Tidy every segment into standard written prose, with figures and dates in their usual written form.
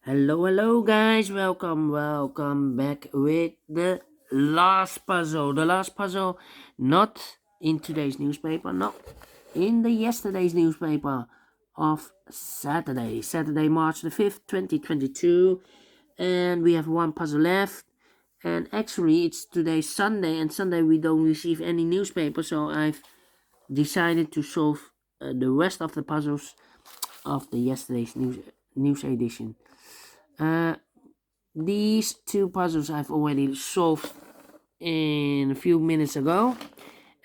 Hello guys, welcome back with the last puzzle. The last puzzle, not in today's newspaper, not in the yesterday's newspaper of Saturday, March the 5th, 2022. And we have one puzzle left. And actually, it's today Sunday, and Sunday we don't receive any newspaper, so I've decided to solve the rest of the puzzles of the yesterday's news edition. These two puzzles I've already solved in a few minutes ago,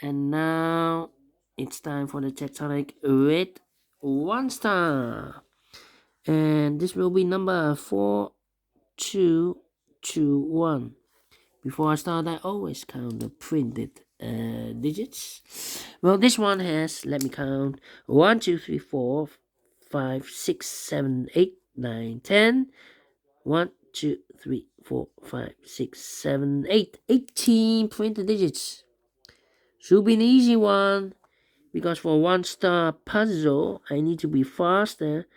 and now it's time for the Tectonic with 1 star. And this will be number 4221. Before I start, I always count the printed digits. Well, this one has, let me count, 1, 2, 3, 4, 5, 6, 7, 8, 9, 10. 1, 2, 3, 4, 5, 6, 7, 8. 18 printed digits. Should be an easy one, because for 1 star puzzle, I need to be faster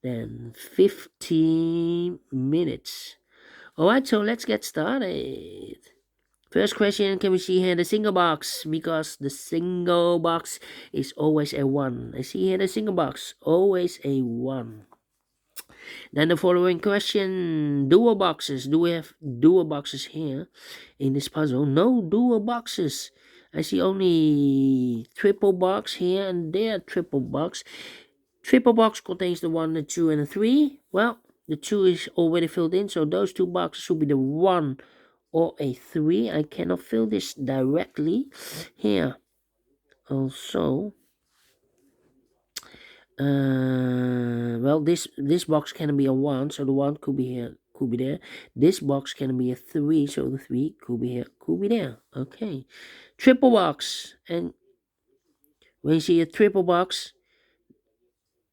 than 15 minutes. Alright, so let's get started. First question, can we see here the single box? Because the single box is always a 1. I see here the single box, always a 1. Then the following question, dual boxes. Do we have dual boxes here in this puzzle? No dual boxes. I see only triple box here and there, triple box. Triple box contains the 1, the 2, and the 3. Well, the 2 is already filled in, so those two boxes should be the 1 or a 3. I cannot fill this directly here. Also, well, this box can be a 1, so the 1 could be here, could be there. This box can be a 3, so the 3 could be here, could be there. Okay, triple box. And when you see a triple box,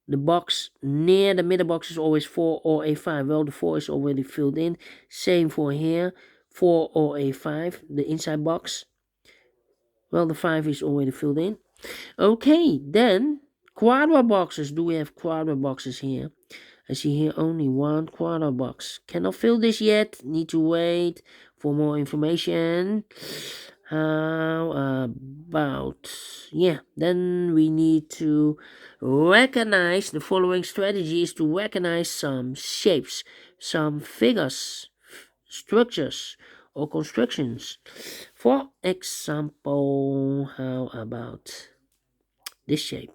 the box near the middle box is always 4 or a 5. Well, the 4 is already filled in. Same for here, 4 or a 5, the inside box. Well, the 5 is already filled in. Okay, then quadra boxes. Do we have quadra boxes here? I see here only one quadra box. Cannot fill this yet. Need to wait for more information. How about, yeah, then we need to recognize, the following strategy is to recognize some shapes, some figures, structures, or constructions. For example, how about this shape,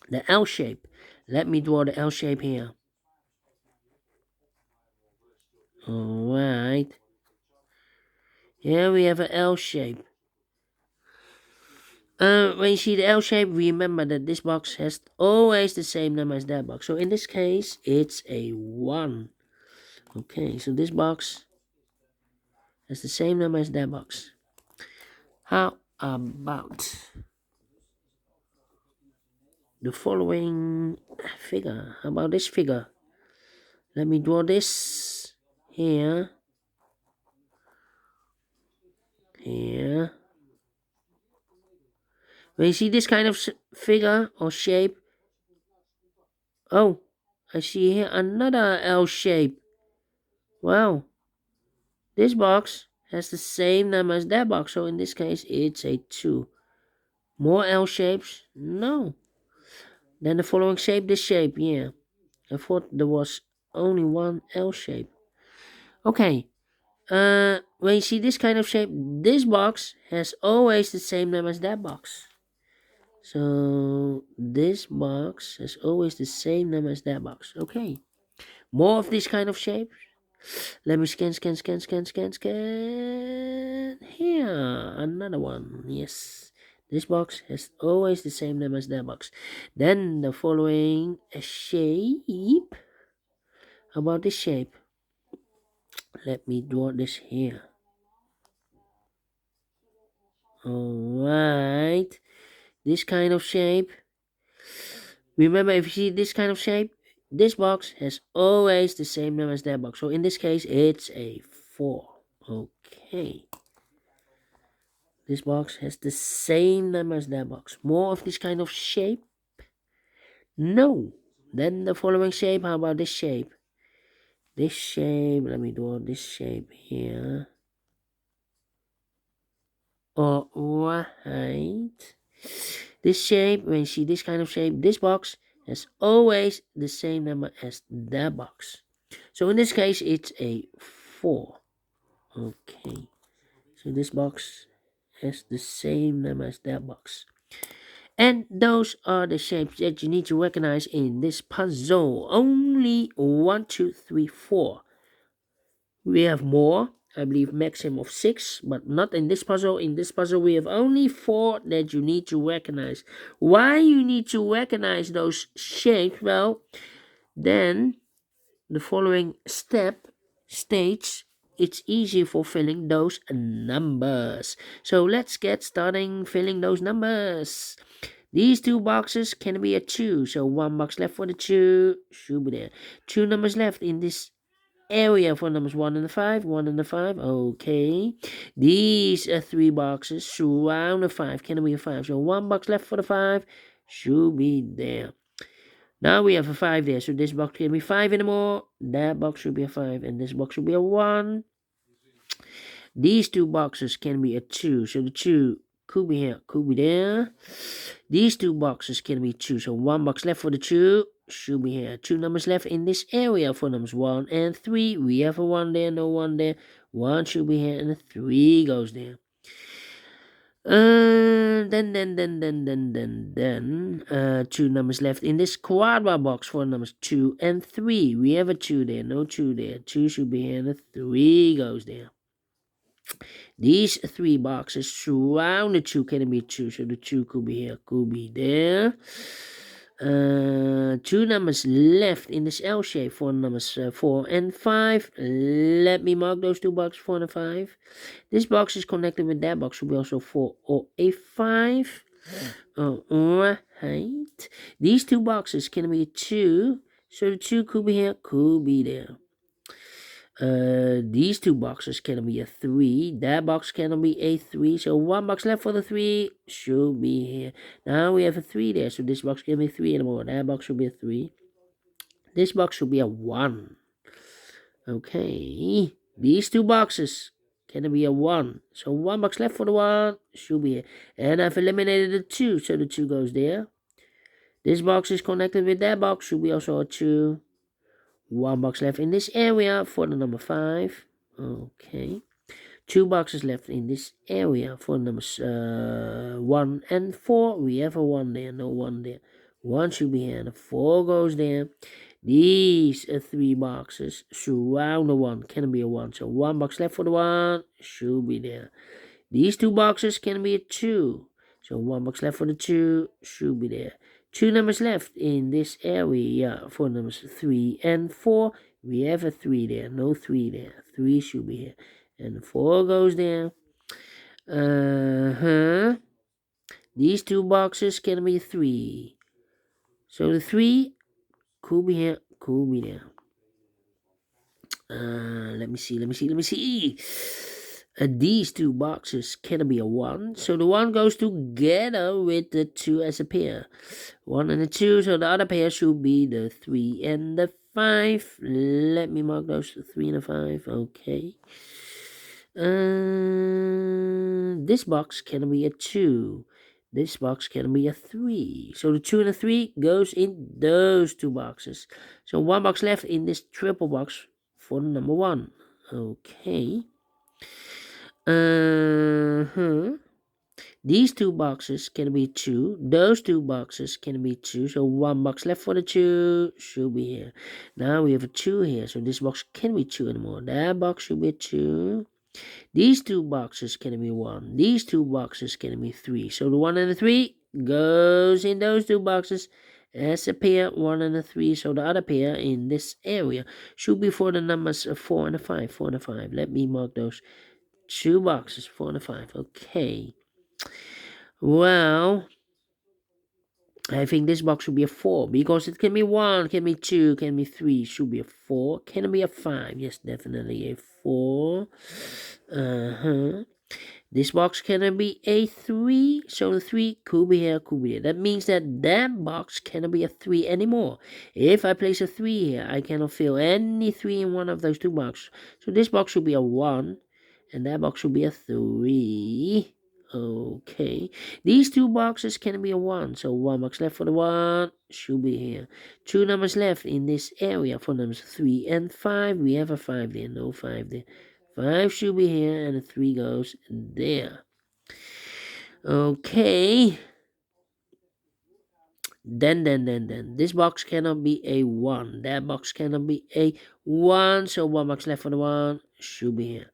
the L shape? Let me draw the L shape here. Alright, here we have an L shape. When you see the L shape, remember that this box has always the same number as that box. So in this case, it's a 1. Okay, so this box has the same number as that box. How about the following figure? How about this figure? Let me draw this here. Here. When you see this kind of figure or shape, oh, I see here another L shape. Wow, this box has the same number as that box, so in this case it's a 2. More L shapes? No. Then the following shape, this shape, yeah. I thought there was only one L shape. Okay. When you see this kind of shape, this box has always the same number as that box. So this box has always the same number as that box. Okay. More of this kind of shape. Let me scan. Here, another one. Yes. This box has always the same number as that box. Then the following shape. How about this shape? Let me draw this here. Alright. This kind of shape. Remember, if you see this kind of shape, this box has always the same number as that box. So in this case, it's a 4. Okay. This box has the same number as that box. More of this kind of shape? No. Then the following shape, how about this shape? this shape. Let me draw this shape here. Alright. This shape, when you see this kind of shape, this box has always the same number as that box. So in this case, it's a 4. Okay. So this box has the same number as that box. And those are the shapes that you need to recognize in this puzzle. Only 1, 2, 3, 4. We have more, I believe maximum of 6, but not in this puzzle. In this puzzle we have only 4 that you need to recognize. Why you need to recognize those shapes? Well, then the following stage, it's easy for filling those numbers. So let's get starting filling those numbers. These 2 boxes can be a 2, so 1 box left for the 2 should be there. 2 numbers left in this area for numbers 1 and 5, 1 and 5, okay. These are 3 boxes surround the 5, can be a 5, so 1 box left for the 5 should be there. Now we have a 5 there, so this box can be 5 anymore, that box should be a 5, and this box should be a 1. These 2 boxes can be a 2, so the 2 could be here, could be there. These 2 boxes can be 2, so 1 box left for the 2 should be here. 2 numbers left in this area for numbers 1 and 3. We have a 1 there, no 1 there. 1 should be here, and a 3 goes there. Then, 2 numbers left in this quadra box for numbers 2 and 3. We have a 2 there, no 2 there. 2 should be here, and a 3 goes there. These 3 boxes surround the 2 can be 2, so the 2 could be here, could be there. 2 numbers left in this L shape for numbers 4 and 5. Let me mark those 2 boxes, 4 and 5. This box is connected with that box, should be also 4 or a 5. Alright. These 2 boxes can be 2, so the 2 could be here, could be there. These 2 boxes can be a 3. That box can be a 3. So 1 box left for the 3 should be here. Now we have a 3 there. So this box can be 3 anymore. That box should be a 3. This box should be a 1. Okay. These 2 boxes can be a 1. So 1 box left for the 1 should be here. And I've eliminated the 2. So the 2 goes there. This box is connected with that box. Should be also a 2. 1 box left in this area for the number 5. Okay. 2 boxes left in this area for numbers 1 and 4. We have a 1 there, no 1 there. 1 should be here, and a 4 goes there. These 3 boxes surround the 1, can be a 1. So 1 box left for the 1 should be there. These 2 boxes can be a 2. So 1 box left for the 2 should be there. 2 numbers left in this area for numbers 3 and 4. We have a 3 there, no 3 there. 3 should be here, and 4 goes there. These 2 boxes can be 3. So the 3 could be here, could be there. Let me see. These 2 boxes can be a 1. So the 1 goes together with the 2 as a pair. 1 and a 2. So the other pair should be the 3 and the 5. Let me mark those 3 and a 5. Okay. This box can be a 2. This box can be a 3. So the 2 and the 3 goes in those 2 boxes. So 1 box left in this triple box for number 1. Okay. These 2 boxes can be 2. Those 2 boxes can be 2. So 1 box left for the 2 should be here. Now we have a 2 here. So this box can be 2 anymore. That box should be 2. These 2 boxes can be 1. These 2 boxes can be 3. So the 1 and the 3 goes in those 2 boxes as a pair, 1 and a 3. So the other pair in this area should be for the numbers 4 and a 5. 4 and a 5. Let me mark those 2 boxes, 4 and a 5. Okay. Well, I think this box should be a 4 because it can be 1, can be 2, can be 3. Should be a 4. Can it be a 5? Yes, definitely a 4. This box cannot be a 3, so the 3 could be here, could be here. That means that box cannot be a 3 anymore. If I place a 3 here, I cannot fill any 3 in one of those two boxes. So this box should be a 1, and that box should be a 3. Okay, these two boxes can be a 1, so 1 box left for the 1 should be here. 2 numbers left in this area for numbers 3 and 5. We have a 5 there, no 5 there. 5 should be here, and a 3 goes there. Okay. Then, this box cannot be a 1. That box cannot be a 1, so 1 box left for the 1 should be here.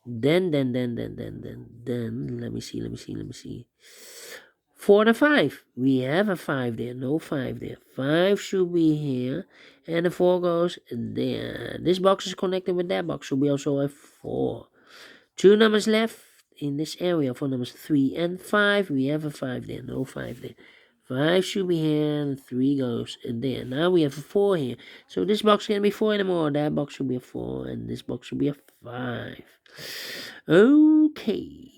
Then, let me see. For the 5, we have a 5 there, no 5 there. 5 should be here, and the 4 goes there. This box is connected with that box, should be also a 4. 2 numbers left in this area for numbers 3 and 5. We have a 5 there, no 5 there. 5 should be here, and 3 goes in there. Now we have a 4 here. So this box can't be 4 anymore. That box should be a 4, and this box should be a 5. Okay.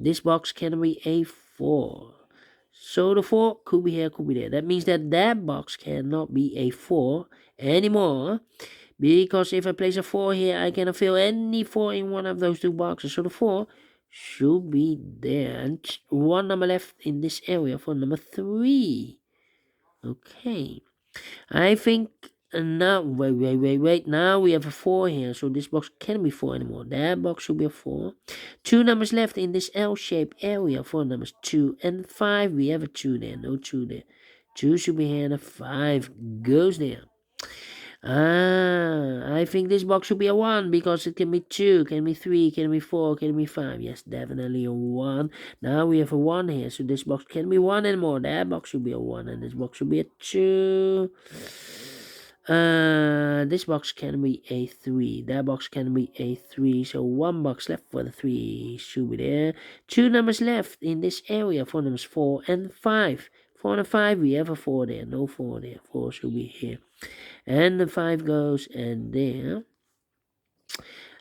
This box can be a 4. So the 4 could be here, could be there. That means that box cannot be a 4 anymore. Because if I place a 4 here, I cannot fill any 4 in one of those two boxes. So the 4 should be there. And 1 number left in this area for number 3. Okay. I think now, wait. Now we have a 4 here. So this box can't be 4 anymore. That box should be a 4. 2 numbers left in this L-shaped area for numbers 2 and 5. We have a 2 there. No 2 there. 2 should be here, and a 5 goes there. I think this box should be a 1 because it can be 2, can be 3, can be 4, can be 5. Yes, definitely a 1. Now we have a 1 here, so this box can't be 1 anymore. That box should be a 1, and this box should be a 2. This box can be a 3. That box can be a 3. So 1 box left for the 3 should be there. 2 numbers left in this area for numbers 4 and 5. 4 and 5, we have a 4 there. No 4 there. 4 should be here. And the 5 goes and there.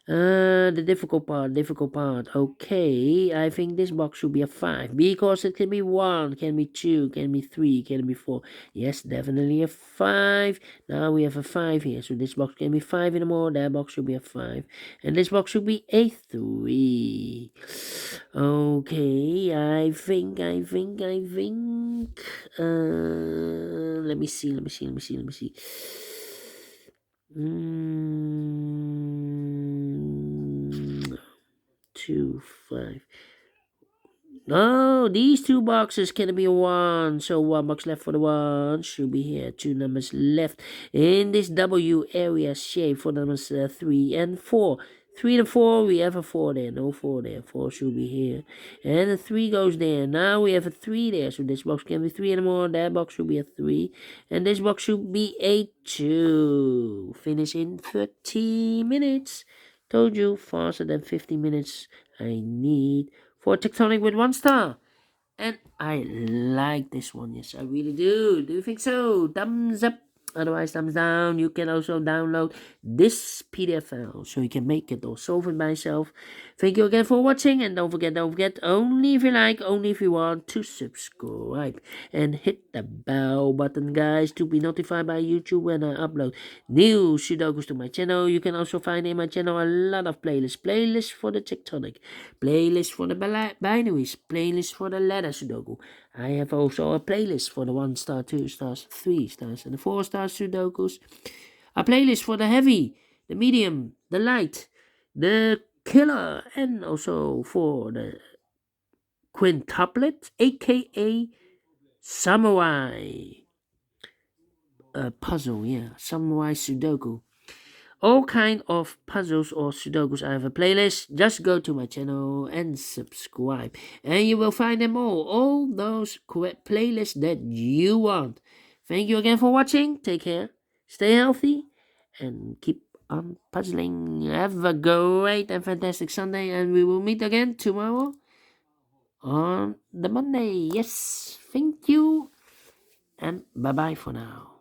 The difficult part. Okay, I think this box should be a 5 because it can be 1, can be 2, can be 3, can be 4. Yes, definitely a 5. Now we have a 5 here, so this box can be 5 anymore. That box should be a 5, and this box should be a 3. Okay, I think. Let me see. 2, 5. Oh, these two boxes can be a 1. So 1 box left for the 1 should be here. 2 numbers left in this W area shape for numbers 3 and 4. 3 and 4, we have a 4 there. No 4 there. 4 should be here. And the 3 goes there. Now we have a 3 there. So this box can be 3 anymore. That box should be a 3. And this box should be a 2. Finish in 30 minutes. Told you, faster than 50 minutes I need for Tectonic with 1 star. And I like this one. Yes, I really do. Do you think so? Thumbs up. Otherwise, thumbs down. You can also download this PDF file so you can make it or solve it by yourself. Thank you again for watching. And don't forget, only if you like, only if you want to subscribe. And hit the bell button, guys, to be notified by YouTube when I upload new Sudokus to my channel. You can also find in my channel a lot of playlists. Playlists for the Tectonic, playlists for the binaries, playlists for the ladder Sudoku. I have also a playlist for the 1 star, 2 stars, 3 stars, and the 4 star Sudokus. A playlist for the heavy, the medium, the light, the killer, and also for the quintuplet, a.k.a. samurai puzzle. Yeah, samurai Sudoku. All kind of puzzles or Sudokus. I have a playlist. Just go to my channel and subscribe, and you will find them all those playlists that you want. Thank you again for watching. Take care, stay healthy, and keep on puzzling. Have a great and fantastic Sunday, and we will meet again tomorrow on the Monday. Yes, thank you, and bye bye for now.